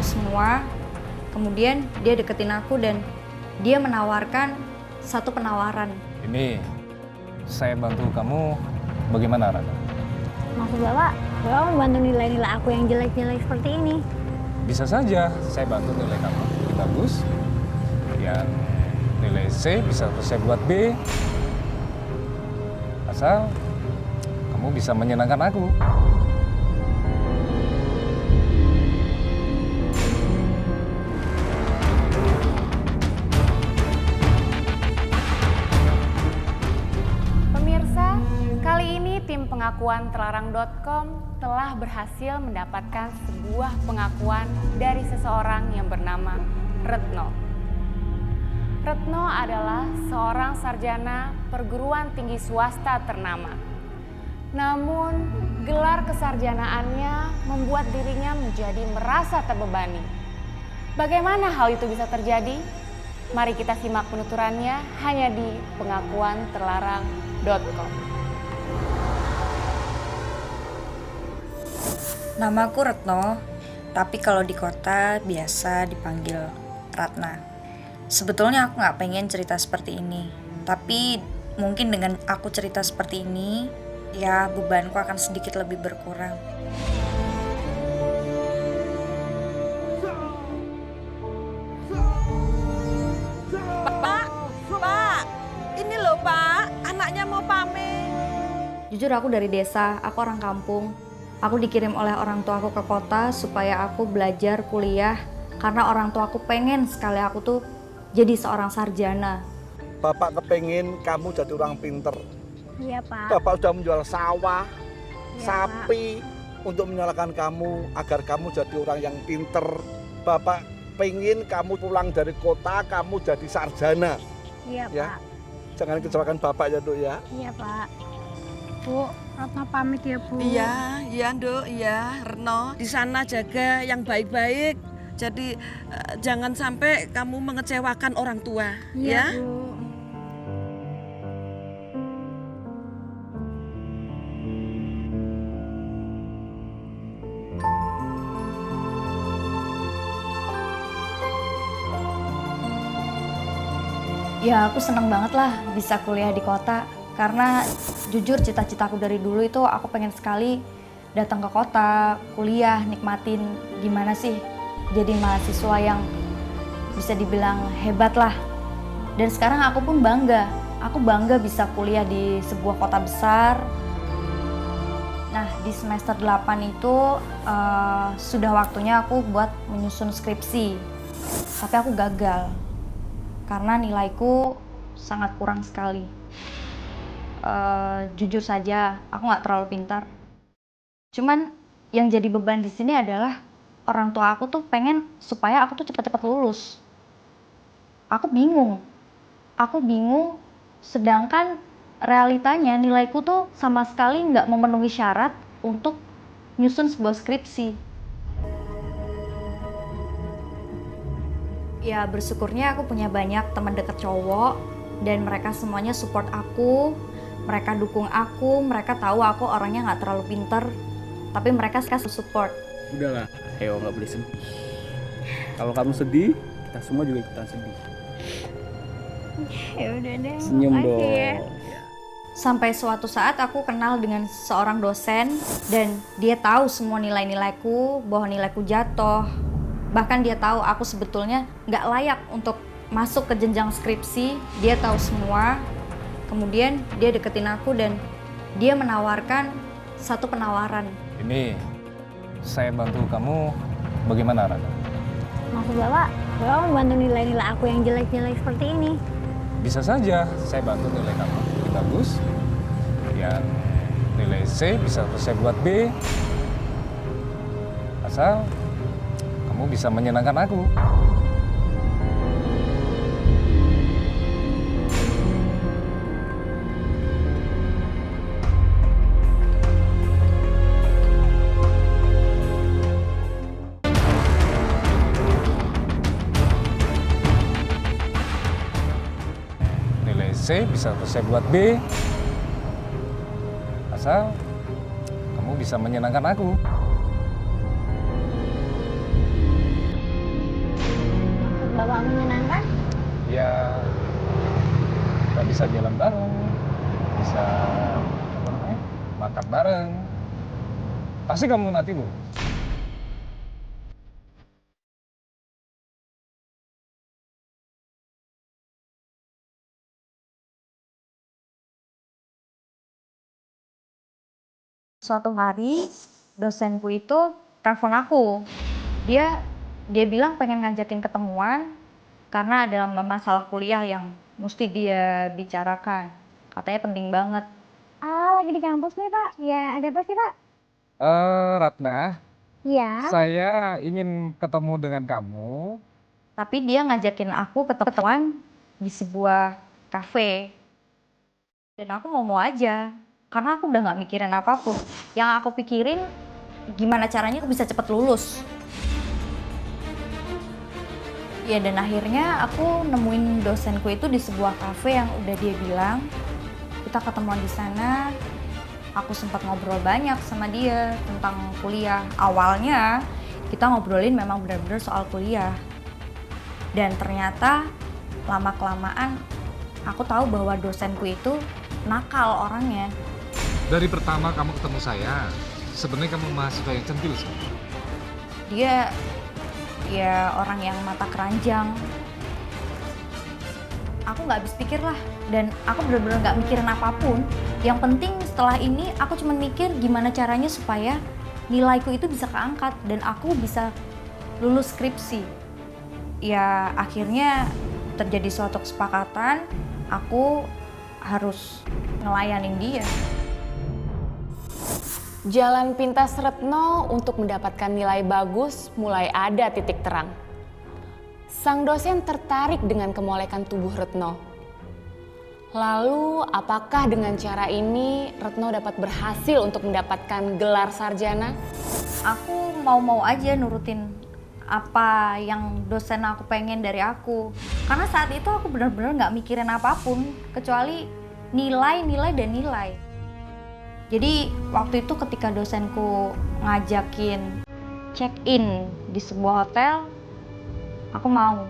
semua. Kemudian dia deketin aku dan dia menawarkan satu penawaran. Ini saya bantu kamu bagaimana, Rana? Maksud Bapak membantu nilai-nilai aku yang jelek-jelek seperti ini? Bisa saja saya bantu nilai kamu lebih bagus. Yang nilai C bisa saya buat B. Asal kamu bisa menyenangkan aku. Pemirsa, kali ini tim pengakuan terlarang.com telah berhasil mendapatkan sebuah pengakuan dari seseorang yang bernama Retno. Retno adalah seorang sarjana perguruan tinggi swasta ternama. Namun, gelar kesarjanaannya membuat dirinya menjadi merasa terbebani. Bagaimana hal itu bisa terjadi? Mari kita simak penuturannya hanya di pengakuan terlarang.com. Namaku Retno, tapi kalau di kota biasa dipanggil Ratna. Sebetulnya aku nggak pengen cerita seperti ini, tapi mungkin dengan aku cerita seperti ini, ya bebanku akan sedikit lebih berkurang. Pak, ini loh Pak, anaknya mau pamit. Jujur aku dari desa, aku orang kampung. Aku dikirim oleh orang tuaku ke kota supaya aku belajar kuliah karena orang tuaku pengen sekali aku tuh jadi seorang sarjana. Bapak kepengin kamu jadi orang pinter. Iya Pak. Bapak sudah menjual sawah, Iya, sapi untuk menyalakan kamu agar kamu jadi orang yang pinter. Bapak pengen kamu pulang dari kota, kamu jadi sarjana. Iya Ya. Pak. Jangan kecewakan Bapak ya, Duk ya. Iya Pak. Bu, Ratna pamit ya Bu. Iya, Nduk, iya, Reno. Di sana jaga yang baik-baik. Jadi jangan sampai kamu mengecewakan orang tua, Iya ya. Bu. Ya aku seneng banget lah bisa kuliah di kota. Karena jujur cita-citaku dari dulu itu aku pengen sekali datang ke kota, kuliah, nikmatin gimana sih jadi mahasiswa yang bisa dibilang hebat lah. Dan sekarang aku pun bangga. Aku bangga bisa kuliah di sebuah kota besar. Nah, di semester 8 itu sudah waktunya aku buat menyusun skripsi. Tapi aku gagal. Karena nilaiku sangat kurang sekali. Jujur saja, aku nggak terlalu pintar. Cuman yang jadi beban di sini adalah orang tua aku tuh pengen supaya aku tuh cepat-cepat lulus. Aku bingung, sedangkan realitanya nilaiku tuh sama sekali nggak memenuhi syarat untuk nyusun sebuah skripsi. Ya bersyukurnya aku punya banyak teman dekat cowok dan mereka semuanya support aku, mereka dukung aku, mereka tahu aku orangnya nggak terlalu pinter, tapi mereka kasih support. Udahlah, Heo nggak boleh sedih. Kalau kamu sedih, kita semua juga ikutan sedih. Ya udah deh. Senyum makasih dong. ya. Sampai suatu saat aku kenal dengan seorang dosen dan dia tahu semua nilai-nilaiku, bahwa nilaiku jatuh. Bahkan dia tahu aku sebetulnya nggak layak untuk masuk ke jenjang skripsi. Dia tahu semua. Kemudian dia deketin aku dan dia menawarkan satu penawaran. Ini saya bantu kamu bagaimana, Rana? Maksud Bapak membantu nilai-nilai aku yang jelek-jelek seperti ini? Bisa saja saya bantu nilai kamu lebih bagus. Yang nilai C bisa saya buat B. Asal kamu bisa menyenangkan aku. Nilai C bisa saya buat B. Asal kamu bisa menyenangkan aku. Bapak menyenangkan? Ya, kita bisa jalan bareng, bisa apa namanya, makan bareng. Pasti kamu nanti Bu. Suatu hari dosenku itu telepon aku. Dia bilang pengen ngajakin ketemuan karena ada masalah kuliah yang mesti dia bicarakan. Katanya penting banget. Ah, lagi di kampus nih, Pak. Ya, ada apa sih, Pak? Ratna, Iya. saya ingin ketemu dengan kamu. Tapi dia ngajakin aku ketemuan di sebuah kafe. Dan aku mau aja. Karena aku udah gak mikirin apapun. Yang aku pikirin gimana caranya aku bisa cepet lulus. Ya dan akhirnya aku nemuin dosenku itu di sebuah kafe yang udah dia bilang kita ketemuan di sana. Aku sempat ngobrol banyak sama dia tentang kuliah. Awalnya kita ngobrolin memang benar-benar soal kuliah. Dan ternyata lama-kelamaan aku tahu bahwa dosenku itu nakal orangnya. Dari pertama kamu ketemu saya, sebenarnya kamu mahasiswa yang centil sih. Dia ya orang yang mata keranjang. Aku nggak habis pikir lah, dan aku benar-benar nggak mikirin apapun. Yang penting setelah ini aku cuma mikir gimana caranya supaya nilaiku itu bisa keangkat dan aku bisa lulus skripsi. Ya akhirnya terjadi suatu kesepakatan, aku harus ngelayanin dia. Jalan pintas Retno untuk mendapatkan nilai bagus mulai ada titik terang. Sang dosen tertarik dengan kemolekan tubuh Retno. Lalu, apakah dengan cara ini Retno dapat berhasil untuk mendapatkan gelar sarjana? Aku mau aja nurutin apa yang dosen aku pengen dari aku. Karena saat itu aku benar-benar nggak mikirin apapun kecuali nilai dan nilai. Jadi waktu itu ketika dosenku ngajakin check-in di sebuah hotel, aku mau.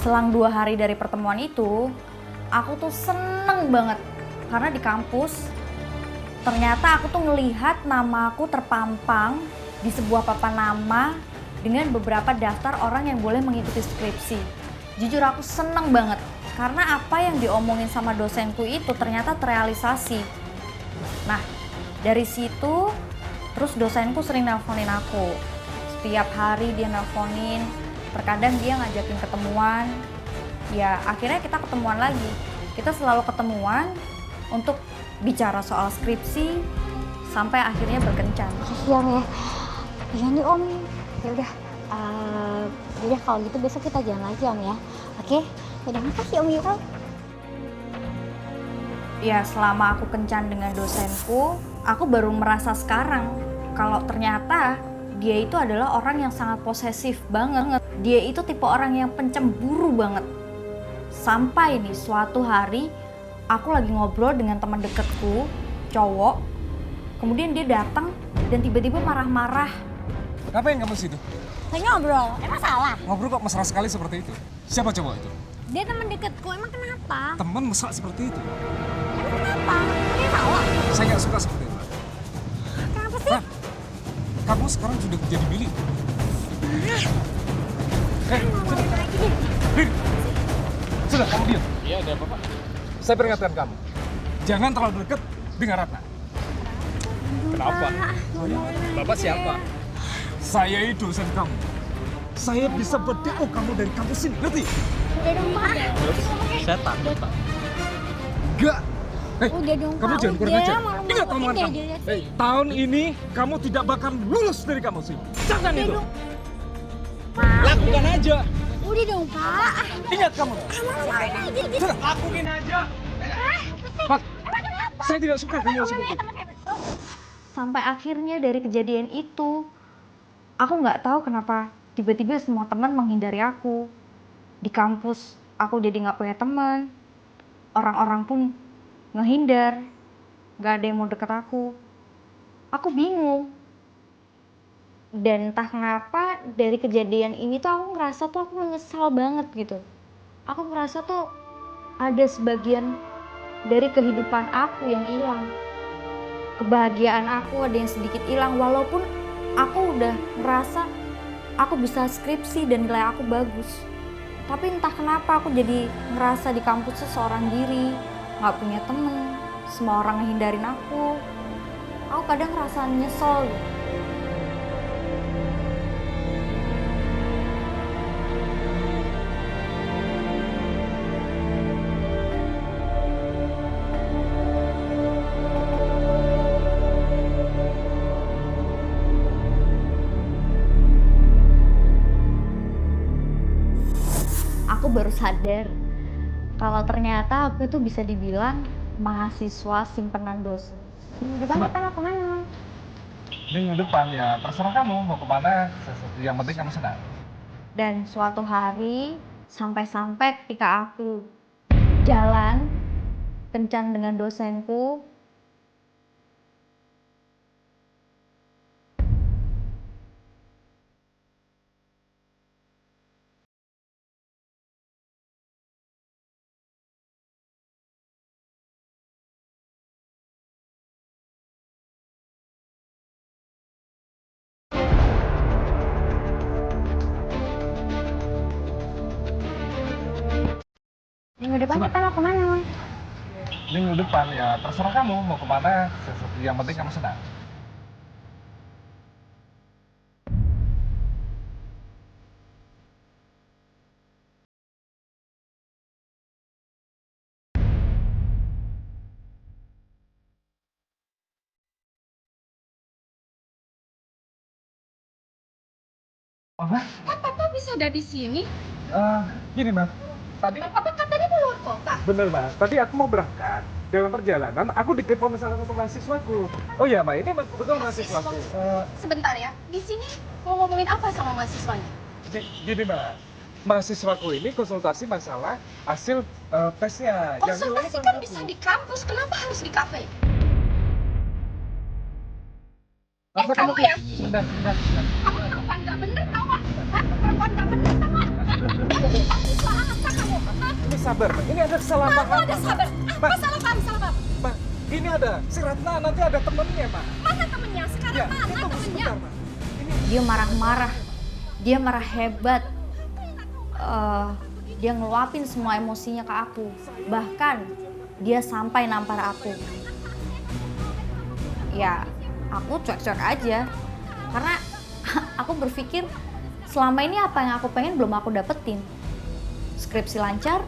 Selang 2 hari dari pertemuan itu, aku tuh seneng banget. Karena di kampus, ternyata aku tuh ngelihat nama aku terpampang di sebuah papan nama dengan beberapa daftar orang yang boleh mengikuti skripsi. Jujur aku seneng banget, karena apa yang diomongin sama dosenku itu ternyata terrealisasi. Nah, dari situ, terus dosenku sering nelponin aku. Setiap hari dia nelponin, terkadang dia ngajakin ketemuan. Ya, akhirnya kita ketemuan lagi. Kita selalu ketemuan untuk bicara soal skripsi sampai akhirnya berkencan. Siang ya. Iya nih Om. Ya udah. Udah kalau gitu besok kita jalan lagi Om ya. Oke. Udah makasih Om Yura. Ya selama aku kencan dengan dosenku, aku baru merasa sekarang kalau ternyata dia itu adalah orang yang sangat posesif banget. Dia itu tipe orang yang pencemburu banget. Sampai nih suatu hari aku lagi ngobrol dengan teman deketku, cowok. Kemudian dia datang dan tiba-tiba marah-marah. Ngapain kamu situ? Saya ngobrol. Emang salah? Ngobrol kok mesra sekali seperti itu. Siapa cowok itu? Dia teman deketku. Emang kenapa? Teman mesra seperti itu. Emang kenapa? Dia salah. Saya nggak suka seperti itu. Kenapa sih? Nah, kamu sekarang sudah jadi milik. Ngomongin lagi deh. Sudah, kamu diam. Iya, ada apa, Pak? Saya peringatkan kamu. Jangan terlalu dekat dengan Ratna. Kenapa? Bapak siapa? Saya ini dosen kamu. Saya bisa ber-DO kamu dari kampus ini, ngerti? Udah dong Pak. Saya takut, Pak. Enggak. Udah dong Kamu Pak. jangan kurang Udah, ajar. malu-maluin Ingat omongan deh kamu. dilihat. Tahun ini kamu tidak bakal lulus dari kampus ini. Jangan Udah itu. dong. Pak. Lakukan aja. Udah dong Pak. Ingat kamu. Malu-maluin aja gitu. Sudah, lakuin aja. Mas, saya tidak suka kamu seperti itu. Sampai akhirnya dari kejadian itu, aku nggak tahu kenapa tiba-tiba semua teman menghindari aku. Di kampus aku jadi nggak punya teman. Orang-orang pun ngehindar. Nggak ada yang mau deket aku. Aku bingung. Dan entah kenapa dari kejadian ini tuh aku ngerasa tuh aku menyesal banget gitu. Aku ngerasa tuh ada sebagian dari kehidupan aku yang hilang. Kebahagiaan aku ada yang sedikit hilang walaupun aku udah ngerasa aku bisa skripsi dan nilai aku bagus. Tapi entah kenapa aku jadi ngerasa di kampus tuh seorang diri, nggak punya temen, semua orang ngehindarin aku. Aku kadang ngerasa nyesel gitu. Aku baru sadar kalau ternyata aku itu bisa dibilang mahasiswa simpenan dosen. Depan kita mau kemana? Minggu depan ya terserah kamu mau kemana. Yang penting kamu senang. Dan suatu hari sampai-sampai ketika aku jalan kencan dengan dosenku, minggu depan kita mau kemana? Minggu depan ya terserah kamu mau kemana. Yang penting kamu senang. Apa? Kok Papa bisa ada di sini? Gini mas, tadi Papa katanya mau luar kota. bener mas, tadi aku mau berangkat. Dalam perjalanan aku ditelepon salah satu mahasiswaku. Oh iya mbak, ini betul mahasiswaku. Sebentar ya, di sini mau ngomongin apa sama mahasiswanya? Gini mbak, mahasiswaku ini konsultasi masalah hasil tesnya. Konsultasi kan bisa di kampus, kenapa harus di kafe? Kamu ya? Bentar. Kamu perempuan gak bener tau gak? Perempuan gak bener tau gak? Mahasiswa apa kamu? Ini sabar, Mbak. Ini ada kesalahan Kamu paham. ada sabar. Mbak, Salah paham. Mbak, ini ada si Ratna nanti ada temennya, Mbak. Mana temennya? Sekarang Ya, mana ini tunggu temennya? sebentar, Mbak. dia marah-marah, dia marah hebat. Dia ngeluapin semua emosinya ke aku. Bahkan dia sampai nampar aku. Ya, aku cuek-cuek aja. Karena aku berpikir selama ini apa yang aku pengen belum aku dapetin. Skripsi lancar,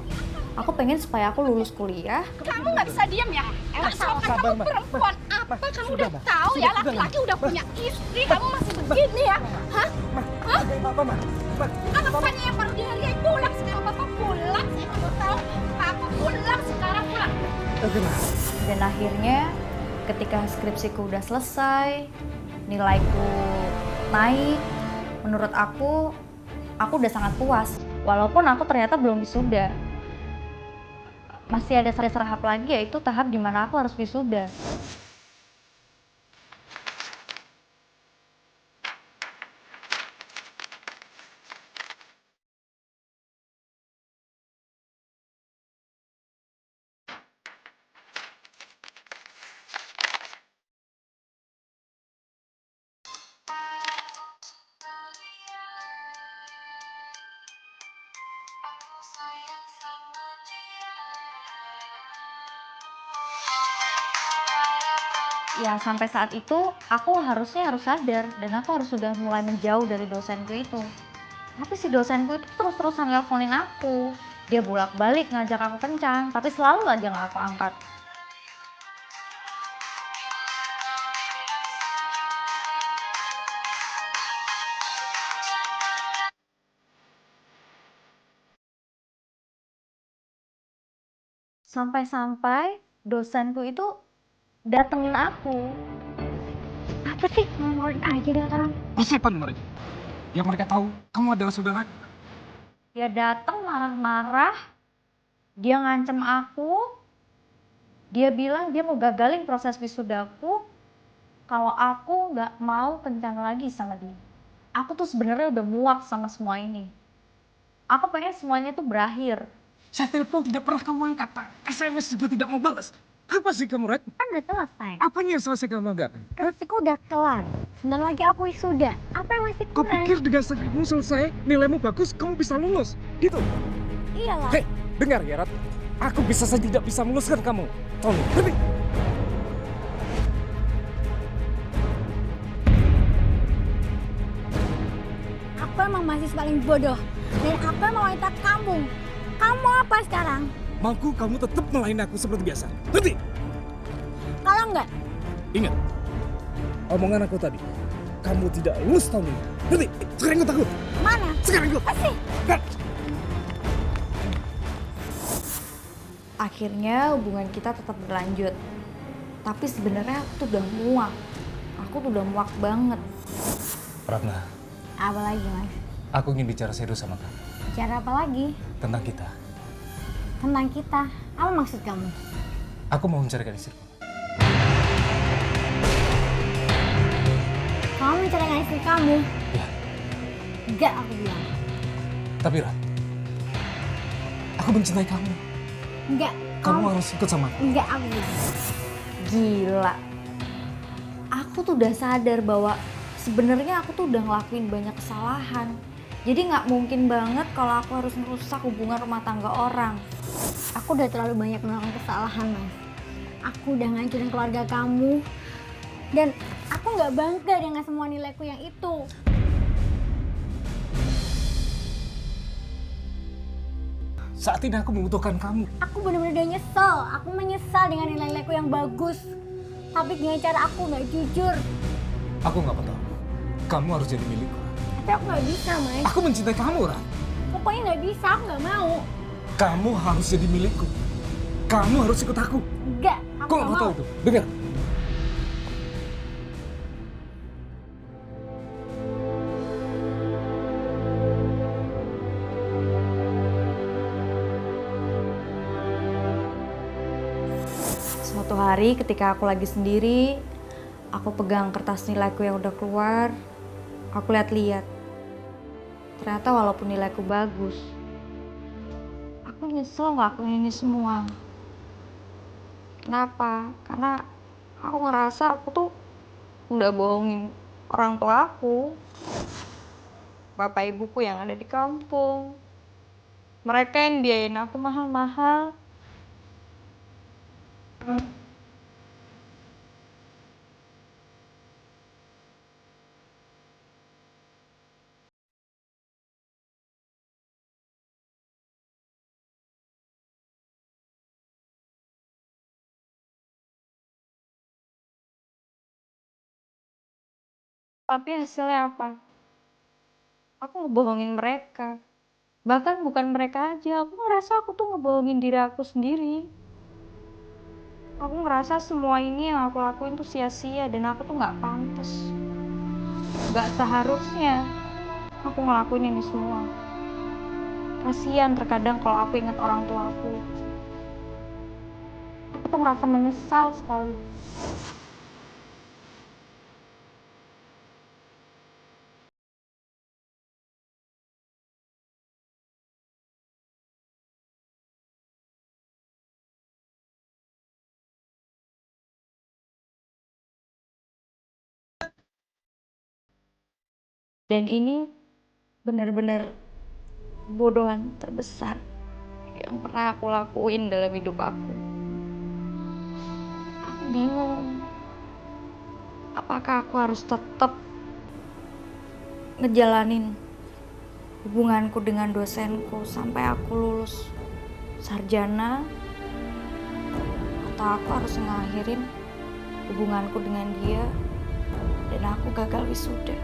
aku pengen supaya aku lulus kuliah. Kamu nggak bisa diam ya? Enak sama sabar, kamu Mbak. perempuan apa? Kamu sudah, udah Mbak. tahu ya laki-laki udah punya istri, kamu masih begini ya? Hah? Apa, Mbak? Mbak, Apanya yang baru diharian pulang sekarang Bapak pulang? Saya mau tahu. Papa pulang sekarang pulang. oke, Mbak. Dan akhirnya ketika skripsiku udah selesai, nilaiku naik, menurut aku udah sangat puas. Walaupun aku ternyata belum wisuda. Masih ada tahap lagi, yaitu tahap dimana aku harus wisuda. Ya sampai saat itu aku harus sadar dan aku harus sudah mulai menjauh dari dosenku itu. Tapi si dosenku itu terus-terusan nelponin aku. Dia bolak-balik ngajak aku kencan, tapi selalu aja nggak aku angkat. Sampai-sampai dosenku itu datengin aku. Apa sih? Ngomongin aja deh orang. Siapa nomornya? Yang mereka tahu kamu adalah saudara. Dia datang marah-marah, dia ngancem aku, dia bilang dia mau gagalin proses wisudaku kalau aku nggak mau kencan lagi sama dia. Aku tuh sebenarnya udah muak sama semua ini. Aku pengen semuanya tuh berakhir. Saya telepon tidak pernah kamu angkat. SMS juga tidak mau balas. Apa sih kamu, Red? Kan udah selesai. Apanya yang selesai kamu enggak? Skripsiku udah kelar. Sebentar lagi aku wisuda. Apa yang masih Kau kurang? pikir dengan skripsimu selesai, nilaimu bagus, kamu bisa lulus? Gitu. Iyalah. Hei, dengar ya, Red. Aku bisa saja tidak bisa meluluskan kamu. Tolong, berhenti. Aku emang mahasiswa paling bodoh. Dan aku emang wanita kampung. Kamu apa sekarang? Mauku kamu tetap melayani aku seperti biasa. Berhenti. Kalau enggak, Ingat, omongan aku tadi. Kamu tidak lulus tahun ini. Berhenti. Sekarang ikut aku. mana? Sekarang ikut. Pasti. Red. Akhirnya hubungan kita tetap berlanjut. Tapi sebenarnya aku tuh udah muak. Aku tuh udah muak banget. Ratna, Apa lagi, Mas? aku ingin bicara serius sama kamu. Bicara apa lagi? Tentang kita. Tentang kita. Apa maksud kamu? Aku mau mencarikan istriku. Kamu menceraikan istri kamu? Ya, Enggak, aku bilang. tapi Rat, aku mencintai kamu. Enggak. Kamu harus ikut sama aku. Enggak, aku bilang. Gila. Aku tuh udah sadar bahwa sebenarnya aku tuh udah ngelakuin banyak kesalahan. Jadi nggak mungkin banget kalau aku harus merusak hubungan rumah tangga orang. Aku udah terlalu banyak melakukan kesalahan, Mas. Aku udah ngancurin keluarga kamu. Dan aku nggak bangga dengan semua nilaiku yang itu. Saat ini aku membutuhkan kamu. Aku benar-benar udah nyesel. Aku menyesal dengan nilai-nilaiku yang bagus. Tapi dengan cara aku nggak jujur. Aku nggak tahu. Kamu harus jadi milikku. Tapi aku nggak bisa, Mas. Aku mencintai kamu, Rat. Pokoknya nggak bisa, aku nggak mau. Kamu harus jadi milikku. Kamu harus ikut aku. Enggak, aku Kok nggak nggak mau. tahu itu? Dengar. Suatu hari ketika aku lagi sendiri, aku pegang kertas nilaiku yang udah keluar, aku lihat-lihat. Ternyata walaupun nilaiku bagus, aku nyesel ngelakuin ini semua. Kenapa? Karena aku ngerasa aku tuh udah bohongin orang tua aku, bapak ibuku yang ada di kampung. Mereka yang biayain aku mahal-mahal. Tapi hasilnya apa? Aku ngebohongin mereka. Bahkan bukan mereka aja, aku ngerasa aku tuh ngebohongin diri aku sendiri. Aku ngerasa semua ini yang aku lakuin tuh sia-sia dan aku tuh nggak pantas. Nggak seharusnya aku ngelakuin ini semua. Kasian terkadang kalau aku ingat orang tua aku. Aku tuh ngerasa menyesal sekali. Dan ini benar-benar bodohan terbesar yang pernah aku lakuin dalam hidup aku. Aku bingung. Apakah aku harus tetap ngejalanin hubunganku dengan dosenku sampai aku lulus sarjana, atau aku harus ngakhirin hubunganku dengan dia dan aku gagal wisuda.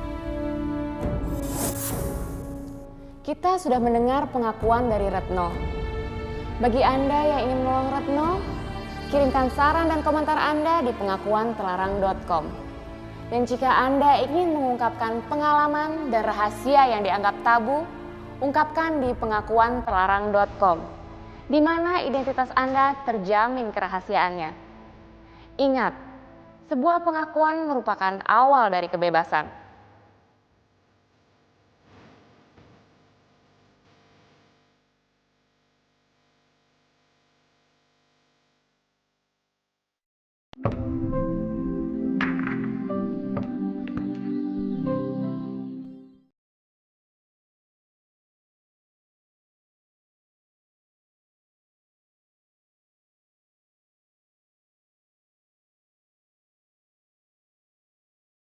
Kita sudah mendengar pengakuan dari Retno. Bagi Anda yang ingin menolong Retno, kirimkan saran dan komentar Anda di pengakuantelarang.com. Dan jika Anda ingin mengungkapkan pengalaman dan rahasia yang dianggap tabu, ungkapkan di pengakuanterlarang.com, di mana identitas Anda terjamin kerahasiaannya. Ingat, sebuah pengakuan merupakan awal dari kebebasan.